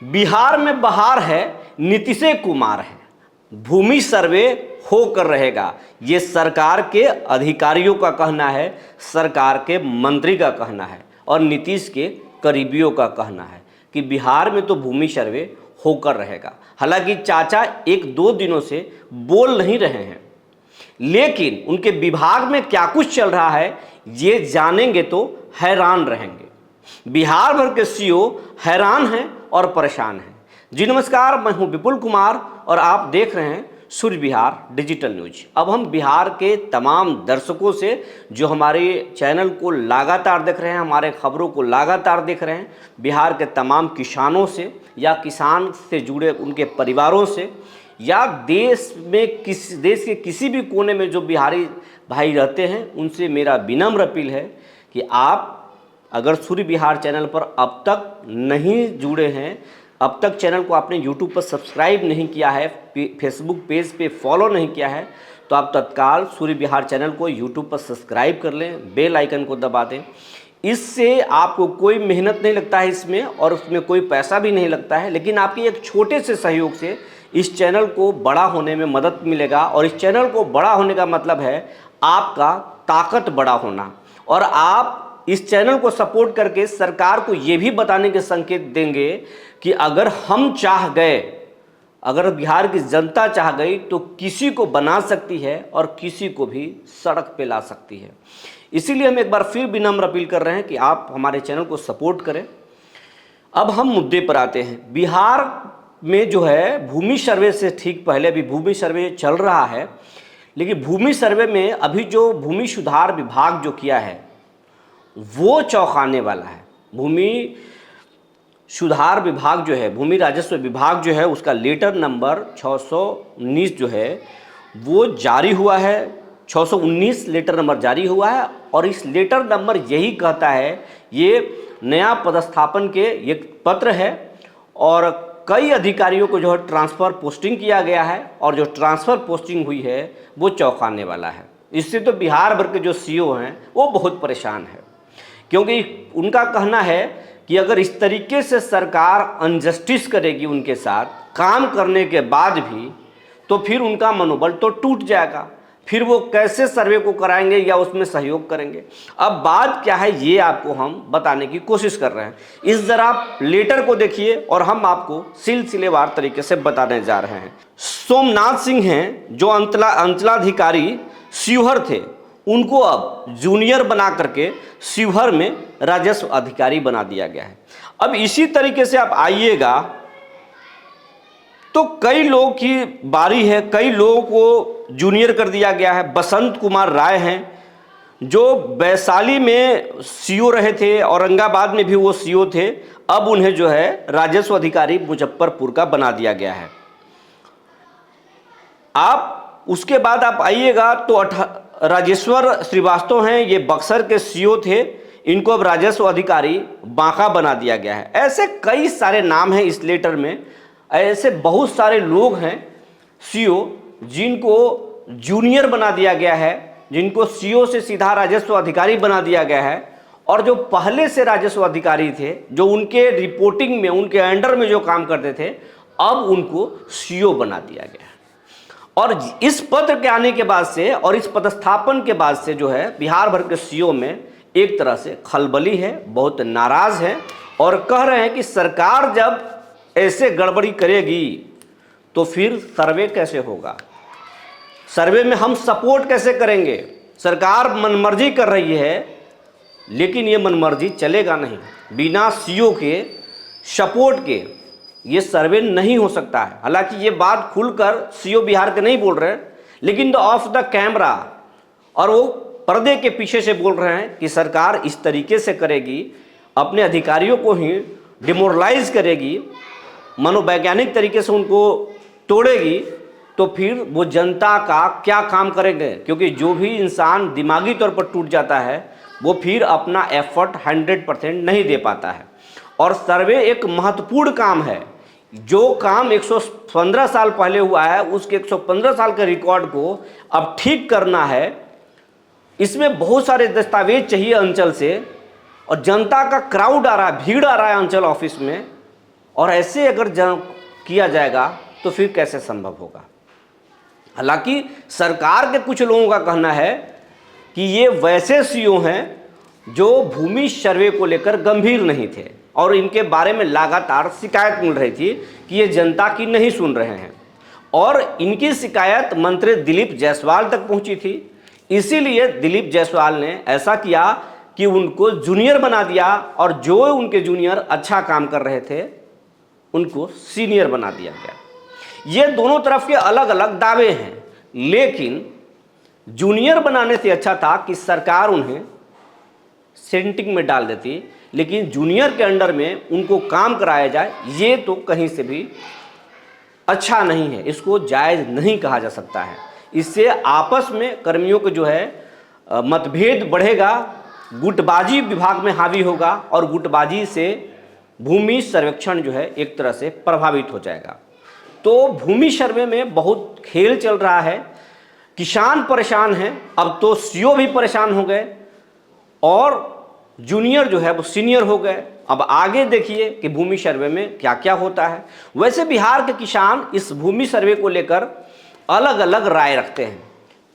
बिहार में बहार है, नीतीश कुमार है, भूमि सर्वे होकर रहेगा। ये सरकार के अधिकारियों का कहना है, सरकार के मंत्री का कहना है और नीतीश के करीबियों का कहना है कि बिहार में तो भूमि सर्वे होकर रहेगा। हालांकि चाचा एक दो दिनों से बोल नहीं रहे हैं, लेकिन उनके विभाग में क्या कुछ चल रहा है ये जानेंगे तो हैरान रहेंगे। बिहार भर के सीओ हैरान हैं और परेशान हैं। जी नमस्कार, मैं हूं विपुल कुमार और आप देख रहे हैं सूर्य बिहार डिजिटल न्यूज। अब हम बिहार के तमाम दर्शकों से जो हमारे चैनल को लगातार देख रहे हैं, हमारे खबरों को लगातार देख रहे हैं, बिहार के तमाम किसानों से या किसान से जुड़े उनके परिवारों से या देश के किसी भी कोने में जो बिहारी भाई रहते हैं, उनसे मेरा विनम्र अपील है कि आप अगर सूर्य बिहार चैनल पर अब तक नहीं जुड़े हैं, अब तक चैनल को आपने यूट्यूब पर सब्सक्राइब नहीं किया है, फेसबुक पेज पे फॉलो नहीं किया है, तो आप तत्काल सूर्य बिहार चैनल को यूट्यूब पर सब्सक्राइब कर लें, बेल आइकन को दबा दें। इससे आपको कोई मेहनत नहीं लगता है इसमें और उसमें कोई पैसा भी नहीं लगता है, लेकिन आपके एक छोटे से सहयोग से इस चैनल को बड़ा होने में मदद मिलेगा। और इस चैनल को बड़ा होने का मतलब है आपका ताकत बड़ा होना, और आप इस चैनल को सपोर्ट करके सरकार को ये भी बताने के संकेत देंगे कि अगर हम चाह गए, अगर बिहार की जनता चाह गई तो किसी को बना सकती है और किसी को भी सड़क पे ला सकती है। इसीलिए हम एक बार फिर विनम्र अपील कर रहे हैं कि आप हमारे चैनल को सपोर्ट करें। अब हम मुद्दे पर आते हैं। बिहार में जो है भूमि सर्वे से ठीक पहले भी भूमि सर्वे चल रहा है, लेकिन भूमि सर्वे में अभी जो भूमि सुधार विभाग जो किया है वो चौंकाने वाला है। भूमि सुधार विभाग जो है, भूमि राजस्व विभाग जो है, उसका लेटर नंबर 619 जो है वो जारी हुआ है। 619 लेटर नंबर जारी हुआ है और इस लेटर नंबर यही कहता है, ये नया पदस्थापन के एक पत्र है और कई अधिकारियों को जो है ट्रांसफ़र पोस्टिंग किया गया है और जो ट्रांसफ़र पोस्टिंग हुई है वो चौंकाने वाला है। इससे तो बिहार भर के जो सीओ हैं वो बहुत परेशान है, क्योंकि उनका कहना है कि अगर इस तरीके से सरकार अनजस्टिस करेगी उनके साथ काम करने के बाद भी, तो फिर उनका मनोबल तो टूट जाएगा, फिर वो कैसे सर्वे को कराएंगे या उसमें सहयोग करेंगे। अब बात क्या है ये आपको हम बताने की कोशिश कर रहे हैं। इस ज़रा लेटर को देखिए और हम आपको सिलसिलेवार तरीके से बताने जा रहे हैं। सोमनाथ सिंह हैं जो अंचलाधिकारी शिवहर थे, उनको अब जूनियर बना करके शिवहर में राजस्व अधिकारी बना दिया गया है। अब इसी तरीके से आप आइएगा तो कई लोगों की बारी है, कई लोगों को जूनियर कर दिया गया है। बसंत कुमार राय हैं जो वैशाली में सीओ रहे थे, औरंगाबाद में भी वो सीओ थे, अब उन्हें जो है राजस्व अधिकारी मुजफ्फरपुर का बना दिया गया है। आप उसके बाद आप आइएगा तो राजेश्वर श्रीवास्तव हैं, ये बक्सर के सीओ थे, इनको अब राजस्व अधिकारी बांका बना दिया गया है। ऐसे कई सारे नाम हैं इस लेटर में, ऐसे बहुत सारे लोग हैं सीओ जिनको जूनियर बना दिया गया है, जिनको सीओ से सीधा राजस्व अधिकारी बना दिया गया है, और जो पहले से राजस्व अधिकारी थे, जो उनके रिपोर्टिंग में उनके अंडर में जो काम करते थे, अब उनको सीओ बना दिया गया है। और इस पत्र के आने के बाद से और इस पदस्थापन के बाद से जो है बिहार भर के सीओ में एक तरह से खलबली है, बहुत नाराज है और कह रहे हैं कि सरकार जब ऐसे गड़बड़ी करेगी तो फिर सर्वे कैसे होगा, सर्वे में हम सपोर्ट कैसे करेंगे। सरकार मनमर्जी कर रही है, लेकिन ये मनमर्जी चलेगा नहीं। बिना सीओ के सपोर्ट के ये सर्वे नहीं हो सकता है। हालांकि ये बात खुलकर सीओ बिहार के नहीं बोल रहे हैं, लेकिन ऑफ द कैमरा और वो पर्दे के पीछे से बोल रहे हैं कि सरकार इस तरीके से करेगी, अपने अधिकारियों को ही डिमोरलाइज करेगी, मनोवैज्ञानिक तरीके से उनको तोड़ेगी, तो फिर वो जनता का क्या काम करेंगे। क्योंकि जो भी इंसान दिमागी तौर पर टूट जाता है वो फिर अपना एफर्ट 100% नहीं दे पाता है। और सर्वे एक महत्वपूर्ण काम है, जो काम 115 साल पहले हुआ है उसके 115 साल के रिकॉर्ड को अब ठीक करना है। इसमें बहुत सारे दस्तावेज चाहिए अंचल से, और जनता का क्राउड आ रहा है, भीड़ आ रहा है अंचल ऑफिस में, और ऐसे अगर किया जाएगा तो फिर कैसे संभव होगा। हालांकि सरकार के कुछ लोगों का कहना है कि ये वैसे सीओ हैं जो भूमि सर्वे को लेकर गंभीर नहीं थे और इनके बारे में लगातार शिकायत मिल रही थी कि ये जनता की नहीं सुन रहे हैं, और इनकी शिकायत मंत्री दिलीप जायसवाल तक पहुंची थी। इसीलिए दिलीप जायसवाल ने ऐसा किया कि उनको जूनियर बना दिया और जो उनके जूनियर अच्छा काम कर रहे थे उनको सीनियर बना दिया गया। ये दोनों तरफ के अलग अलग दावे हैं, लेकिन जूनियर बनाने से अच्छा था कि सरकार उन्हें सेंटिंग में डाल देती, लेकिन जूनियर के अंडर में उनको काम कराया जाए ये तो कहीं से भी अच्छा नहीं है, इसको जायज़ नहीं कहा जा सकता है। इससे आपस में कर्मियों को जो है मतभेद बढ़ेगा, गुटबाजी विभाग में हावी होगा और गुटबाजी से भूमि सर्वेक्षण जो है एक तरह से प्रभावित हो जाएगा। तो भूमि सर्वे में बहुत खेल चल रहा है, किसान परेशान हैं, अब तो सीओ भी परेशान हो गए और जूनियर जो है वो सीनियर हो गए। अब आगे देखिए कि भूमि सर्वे में क्या क्या होता है। वैसे बिहार के किसान इस भूमि सर्वे को लेकर अलग अलग राय रखते हैं।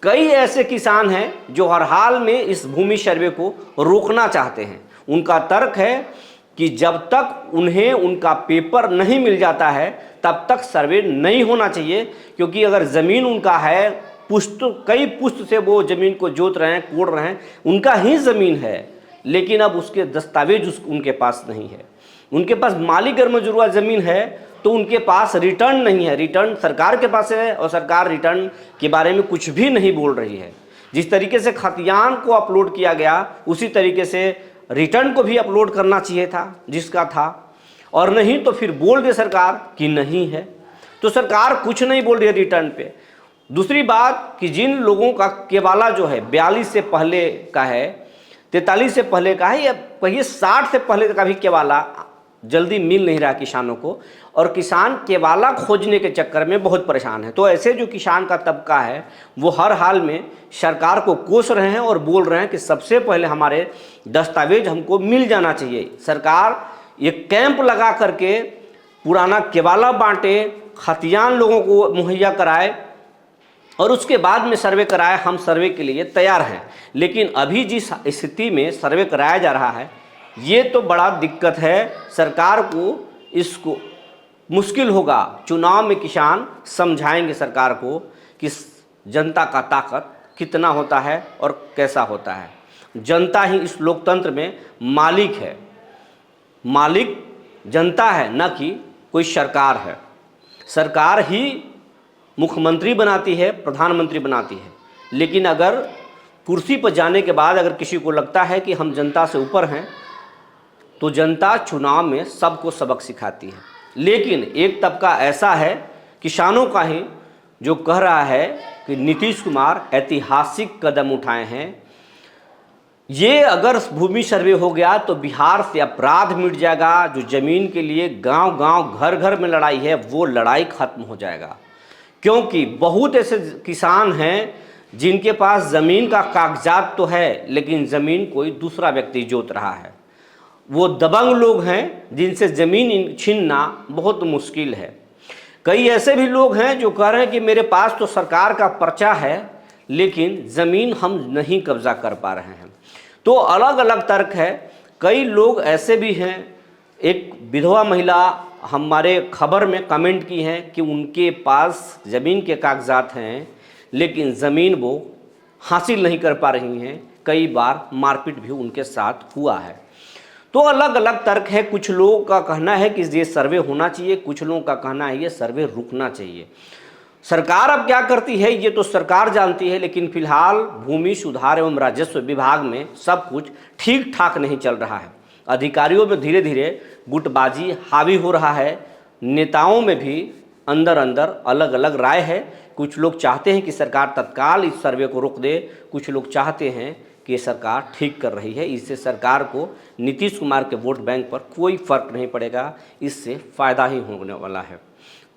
कई ऐसे किसान हैं जो हर हाल में इस भूमि सर्वे को रोकना चाहते हैं। उनका तर्क है कि जब तक उन्हें उनका पेपर नहीं मिल जाता है तब तक सर्वे नहीं होना चाहिए, क्योंकि अगर ज़मीन उनका है, कई पुश्त से वो ज़मीन को जोत रहे हैं, कोड़ रहे हैं, उनका ही ज़मीन है, लेकिन अब उसके दस्तावेज उनके पास नहीं है। उनके पास मालिक अगर मंजूरा ज़मीन है तो उनके पास रिटर्न नहीं है, रिटर्न सरकार के पास है और सरकार रिटर्न के बारे में कुछ भी नहीं बोल रही है। जिस तरीके से खतियान को अपलोड किया गया उसी तरीके से रिटर्न को भी अपलोड करना चाहिए था जिसका था, और नहीं तो फिर बोल दे सरकार कि नहीं है, तो सरकार कुछ नहीं बोल रही है रिटर्न पे। दूसरी बात कि जिन लोगों का केवाला जो है 42 से पहले का है, 43 से पहले का है, या कहिए 60 से पहले का भी केवाला जल्दी मिल नहीं रहा किसानों को, और किसान केवाला खोजने के चक्कर में बहुत परेशान है। तो ऐसे जो किसान का तबका है वो हर हाल में सरकार को कोस रहे हैं और बोल रहे हैं कि सबसे पहले हमारे दस्तावेज हमको मिल जाना चाहिए। सरकार एक कैंप लगा करके पुराना केवाला बांटे, खतियान लोगों को मुहैया कराए और उसके बाद में सर्वे कराए। हम सर्वे के लिए तैयार हैं, लेकिन अभी जिस स्थिति में सर्वे कराया जा रहा है ये तो बड़ा दिक्कत है। सरकार को इसको मुश्किल होगा। चुनाव में किसान समझाएंगे सरकार को कि जनता का ताकत कितना होता है और कैसा होता है। जनता ही इस लोकतंत्र में मालिक है, मालिक जनता है, न कि कोई सरकार है। सरकार ही मुख्यमंत्री बनाती है, प्रधानमंत्री बनाती है, लेकिन अगर कुर्सी पर जाने के बाद अगर किसी को लगता है कि हम जनता से ऊपर हैं तो जनता चुनाव में सबको सबक सिखाती है। लेकिन एक तबका ऐसा है किसानों का ही जो कह रहा है कि नीतीश कुमार ऐतिहासिक कदम उठाए हैं। ये अगर भूमि सर्वे हो गया तो बिहार से अपराध मिट जाएगा। जो ज़मीन के लिए गांव गांव घर घर में लड़ाई है वो लड़ाई खत्म हो जाएगा, क्योंकि बहुत ऐसे किसान हैं जिनके पास ज़मीन का कागजात तो है लेकिन ज़मीन कोई दूसरा व्यक्ति जोत रहा है। वो दबंग लोग हैं जिनसे ज़मीन छीनना बहुत मुश्किल है। कई ऐसे भी लोग हैं जो कह रहे हैं कि मेरे पास तो सरकार का पर्चा है लेकिन ज़मीन हम नहीं कब्जा कर पा रहे हैं। तो अलग अलग तर्क है। कई लोग ऐसे भी हैं, एक विधवा महिला हमारे खबर में कमेंट की हैं कि उनके पास ज़मीन के कागजात हैं लेकिन ज़मीन वो हासिल नहीं कर पा रही हैं। कई बार मारपीट भी उनके साथ हुआ है। तो अलग अलग तर्क है। कुछ लोगों का कहना है कि ये सर्वे होना चाहिए, कुछ लोगों का कहना है ये सर्वे रुकना चाहिए। सरकार अब क्या करती है ये तो सरकार जानती है, लेकिन फिलहाल भूमि सुधार एवं राजस्व विभाग में सब कुछ ठीक ठाक नहीं चल रहा है। अधिकारियों में धीरे धीरे गुटबाजी हावी हो रहा है। नेताओं में भी अंदर अंदर अलग अलग राय है। कुछ लोग चाहते हैं कि सरकार तत्काल इस सर्वे को रोक दे, कुछ लोग चाहते हैं कि सरकार ठीक कर रही है। इससे सरकार को नीतीश कुमार के वोट बैंक पर कोई फर्क नहीं पड़ेगा, इससे फ़ायदा ही होने वाला है।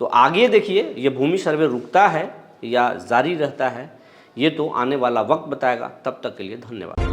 तो आगे देखिए ये भूमि सर्वे रुकता है या जारी रहता है, ये तो आने वाला वक्त बताएगा। तब तक के लिए धन्यवाद।